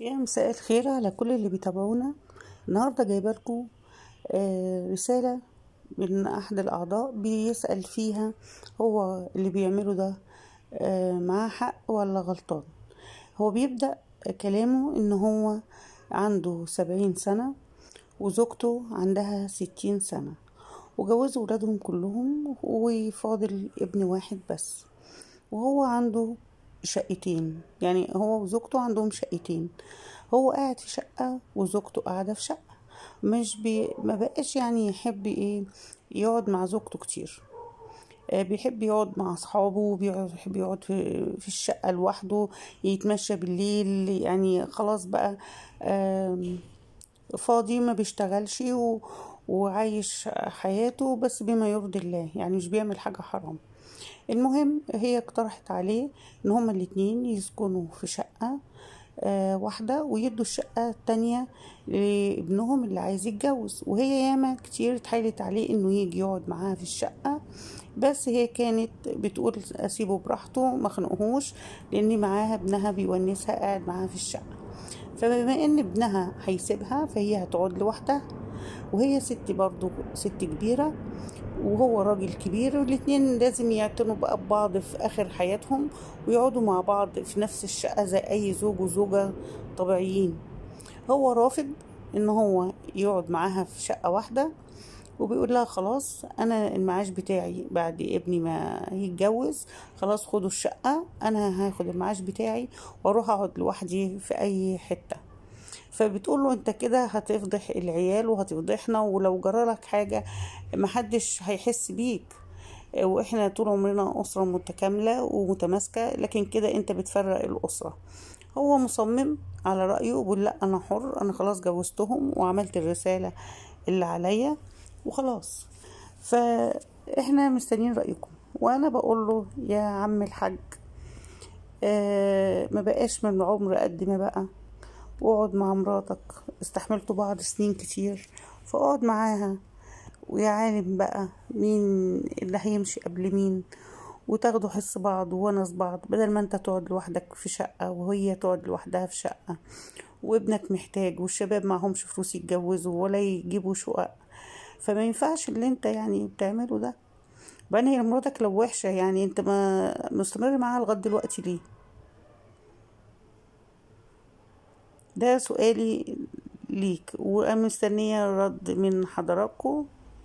يا مساء الخير على كل اللي بيتابعونا. النهارده جايبه لكم رساله من احد الاعضاء بيسأل فيها هو اللي بيعمله ده معاه حق ولا غلطان. هو بيبدأ كلامه ان هو عنده 70 سنة وزوجته عندها 60 سنة، وجوزوا ولادهم كلهم وفاضل ابن واحد بس، وهو عنده شقتين. يعني هو وزوجته عندهم شقتين، هو قاعد في شقة وزوجته قاعدة في شقة. مش ما بقاش يعني يحب يقعد مع زوجته كتير. بيحب يقعد مع اصحابه، بيحب يقعد في الشقة لوحده، يتمشى بالليل. يعني خلاص بقى فاضي، ما بيشتغلش وعايش حياته بس بما يرضي الله، يعني مش بيعمل حاجة حرام. المهم هي اقترحت عليه ان هما الاتنين يسكنوا في شقة واحدة، ويدوا الشقة التانية لابنهم اللي عايز يتجوز. وهي ياما كتير اتحايلت عليه انه يجي يقعد معاها في الشقة، بس هي كانت بتقول اسيبه براحته ما خنقهوش، لان معاها ابنها بيونسها قاعد معاها في الشقة. فبما ان ابنها هيسيبها فهي هتقعد لوحدها، وهي ست برضو ست كبيرة وهو راجل كبير، والاتنين لازم يعتنوا بقى ببعض في آخر حياتهم، ويقعدوا مع بعض في نفس الشقة زي أي زوج وزوجة طبيعيين. هو رافض ان هو يقعد معاها في شقة واحدة، وبيقول لها خلاص انا المعاش بتاعي بعد ابني ما يتجوز، خلاص خدوا الشقة، انا هاخد المعاش بتاعي واروح اقعد لوحدي في اي حتة. فبتقول له انت كده هتفضح العيال وهتفضحنا، ولو جرالك حاجة محدش هيحس بيك، واحنا طول عمرنا اسرة متكاملة ومتماسكة، لكن كده انت بتفرق الاسرة. هو مصمم على رأيه وبيقول لا انا حر، انا خلاص جوزتهم وعملت الرسالة اللي عليا وخلاص. فاحنا مستنيين رأيكم. وانا بقول له يا عم الحاج، ما بقاش من العمر قد ما بقى، واقعد مع مراتك، استحملتوا بعض سنين كتير، فاقعد معاها ويا عالم بقى مين اللي هيمشي قبل مين، وتاخدوا حس بعض وونس بعض، بدل ما انت تقعد لوحدك في شقة وهي تقعد لوحدها في شقة، وابنك محتاج والشباب معهمش فلوس يتجوزوا ولا يجيبوا شقق. فما ينفعش اللي انت يعني بتعمله ده. بعدين هي مراتك لو وحشة، يعني انت ما مستمر معاها لغاية دلوقتي ليه؟ ده سؤالي ليك، وانا مستنية رد من حضراتكم.